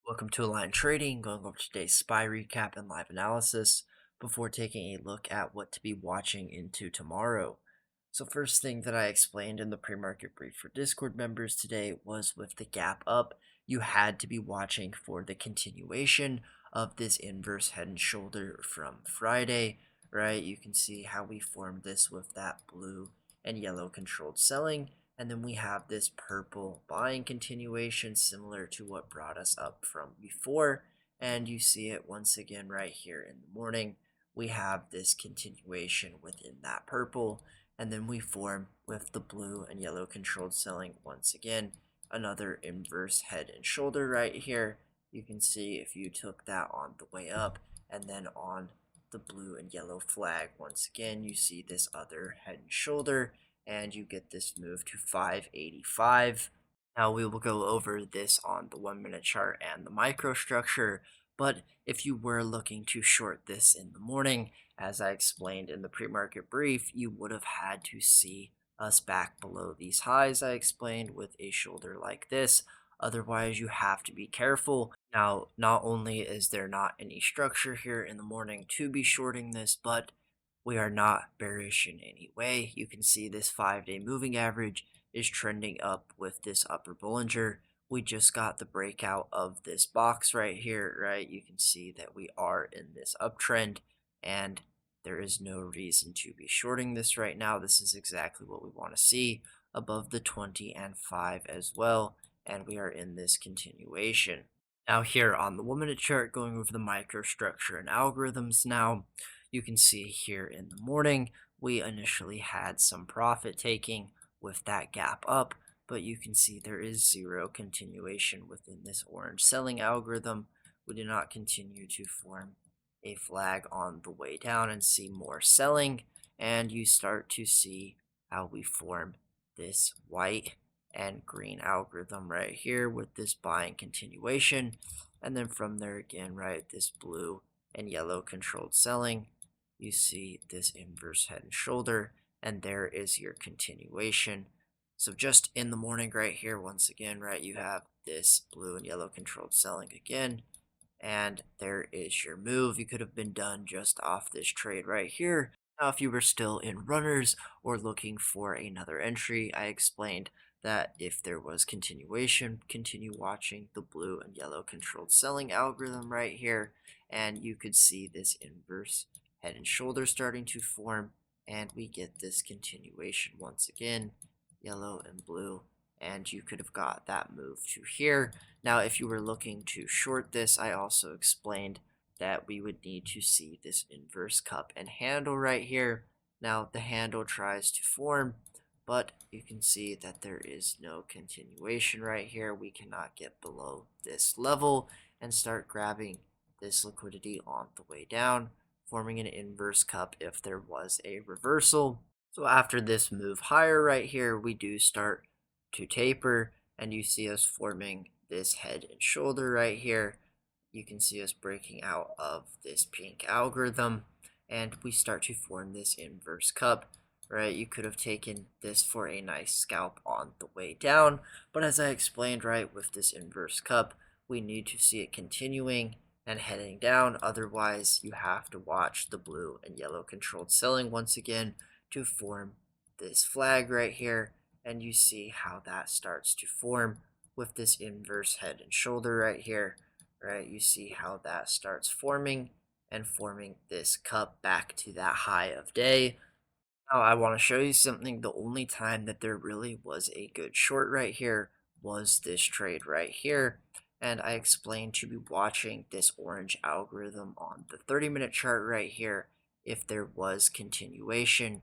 Welcome to Align Trading, going over today's SPY recap and live analysis before taking a look at what to be watching into tomorrow. So first thing that I explained in the pre-market brief for Discord members today was with the gap up, you had to be watching for the continuation of this inverse head and shoulder from Friday, right? You can see how we formed this with that blue and yellow controlled selling. And then we have this purple buying continuation similar to what brought us up from before. And you see it once again right here in the morning. We have this continuation within that purple. And then we form with the blue and yellow controlled selling once again. Another inverse head and shoulder right here. You can see if you took that on the way up and then on the blue and yellow flag once again, you see this other head and shoulder and you get this move to 585. Now we will go over this on the 1 minute chart and the microstructure, but if you were looking to short this in the morning, as I explained in the pre-market brief, you would have had to see us back below these highs I explained with a shoulder like this. Otherwise, you have to be careful. Now, not only is there not any structure here in the morning to be shorting this, but we are not bearish in any way. You can see this 5-day moving average is trending up with this upper Bollinger. We just got the breakout of this box right here, right? You can see that we are in this uptrend and there is no reason to be shorting this right now. This is exactly what we want to see above the 20 and 5 as well. And we are in this continuation. Now here on the 1 minute chart, going over the microstructure and algorithms now, you can see here in the morning, we initially had some profit taking with that gap up, but you can see there is zero continuation within this orange selling algorithm. We did not continue to form a flag on the way down and see more selling, and you start to see how we form this white and green algorithm right here with this buying continuation, and then from there again, right, this blue and yellow controlled selling. You see this inverse head and shoulder, and there is your continuation. So just in the morning right here, once again, right, you have this blue and yellow controlled selling again, and there is your move. You could have been done just off this trade right here. Now, if you were still in runners or looking for another entry, I explained that if there was continuation, continue watching the blue and yellow controlled selling algorithm right here, and you could see this inverse head and shoulder starting to form, and we get this continuation once again, yellow and blue, and you could have got that move to here. Now, if you were looking to short this, I also explained that we would need to see this inverse cup and handle right here. Now, the handle tries to form, but you can see that there is no continuation right here. We cannot get below this level and start grabbing this liquidity on the way down, forming an inverse cup if there was a reversal. So after this move higher right here, we do start to taper, and you see us forming this head and shoulder right here. You can see us breaking out of this pink algorithm, and we start to form this inverse cup, right? You could have taken this for a nice scalp on the way down, but as I explained, right, with this inverse cup, we need to see it continuing and heading down. Otherwise, you have to watch the blue and yellow controlled selling once again to form this flag right here. And you see how that starts to form with this inverse head and shoulder right here, right? You see how that starts forming and forming this cup back to that high of day. Now, I want to show you something. The only time that there really was a good short right here was this trade right here. And I explained to be watching this orange algorithm on the 30-minute chart right here. If there was continuation,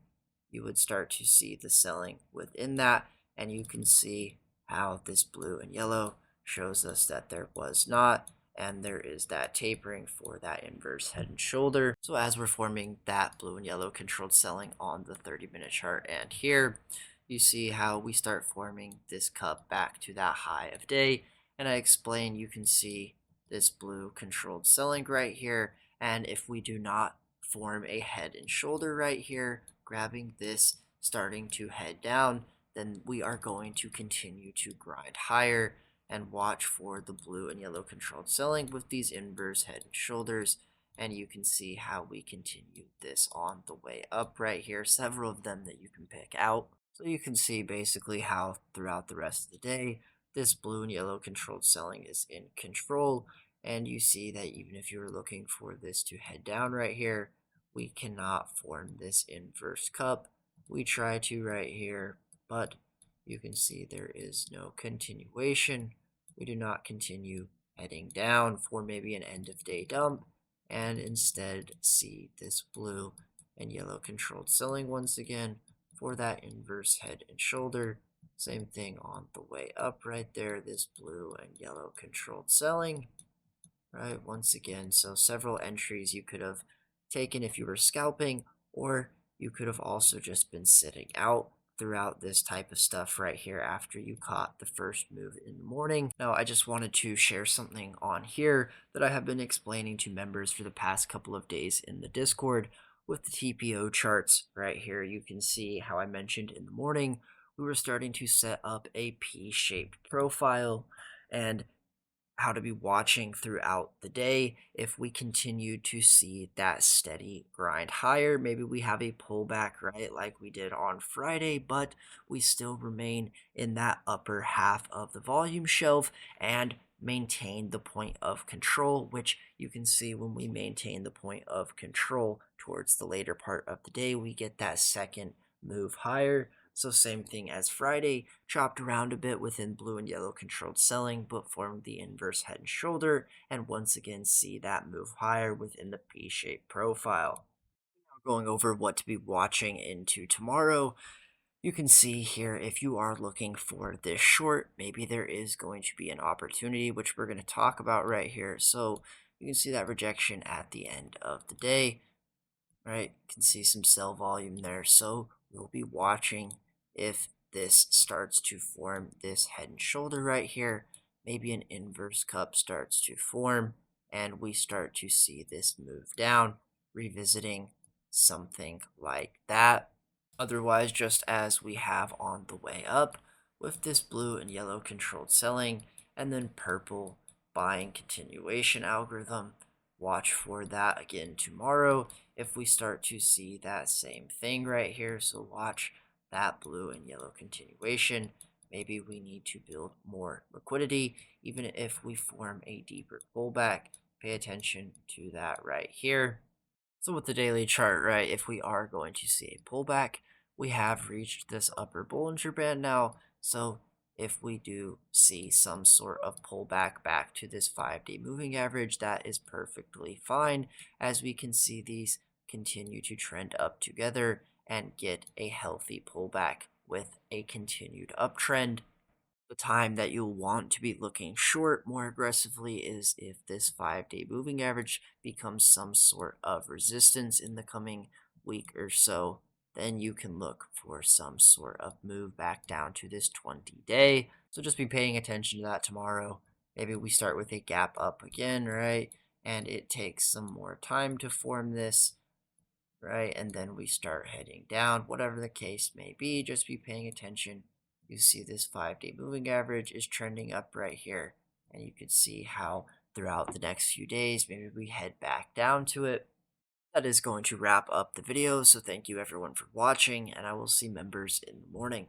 you would start to see the selling within that. And you can see how this blue and yellow shows us that there was not. And there is that tapering for that inverse head and shoulder. So as we're forming that blue and yellow controlled selling on the 30-minute chart and here, you see how we start forming this cup back to that high of day. And I explain you can see this blue controlled selling right here. And if we do not form a head and shoulder right here, grabbing this, starting to head down, then we are going to continue to grind higher. and watch for the blue and yellow controlled selling with these inverse head and shoulders. And you can see how we continue this on the way up right here, several of them that you can pick out. So you can see basically how throughout the rest of the day, this blue and yellow controlled selling is in control. And you see that even if you were looking for this to head down right here, we cannot form this inverse cup. We try to right here, but you can see there is no continuation. We do not continue heading down for maybe an end of day dump, and instead see this blue and yellow controlled selling once again for that inverse head and shoulder. Same thing on the way up right there, this blue and yellow controlled selling. Right, once again, so several entries you could have taken if you were scalping, or you could have also just been sitting out throughout this type of stuff right here after you caught the first move in the morning. Now, I just wanted to share something on here that I have been explaining to members for the past couple of days in the Discord with the TPO charts right here. You can see how I mentioned in the morning, we were starting to set up a P-shaped profile, and how to be watching throughout the day. If we continue to see that steady grind higher, maybe we have a pullback, right, like we did on Friday, but we still remain in that upper half of the volume shelf and maintain the point of control, which you can see when we maintain the point of control towards the later part of the day, we get that second move higher. So same thing as Friday, chopped around a bit within blue and yellow controlled selling, but formed the inverse head and shoulder, and once again see that move higher within the P-shaped profile. Now going over what to be watching into tomorrow, you can see here if you are looking for this short, maybe there is going to be an opportunity, which we're going to talk about right here. So you can see that rejection at the end of the day, right? You can see some sell volume there. So we'll be watching if this starts to form this head and shoulder right here. Maybe an inverse cup starts to form and we start to see this move down, revisiting something like that. Otherwise, just as we have on the way up with this blue and yellow controlled selling and then purple buying continuation algorithm, watch for that again tomorrow if we start to see that same thing right here. So watch that blue and yellow continuation. Maybe we need to build more liquidity, even if we form a deeper pullback. Pay attention to that right here. So with the daily chart, right, if we are going to see a pullback, we have reached this upper Bollinger Band now. So if we do see some sort of pullback back to this 5-day moving average, that is perfectly fine, as we can see these continue to trend up together and get a healthy pullback with a continued uptrend. The time that you'll want to be looking short more aggressively is if this 5-day moving average becomes some sort of resistance in the coming week or so. Then you can look for some sort of move back down to this 20-day. So just be paying attention to that tomorrow. Maybe we start with a gap up again, right? And it takes some more time to form this, right? And then we start heading down, whatever the case may be, just be paying attention. You see this 5-day moving average is trending up right here. And you can see how throughout the next few days, maybe we head back down to it. That is going to wrap up the video. So thank you everyone for watching, and I will see members in the morning.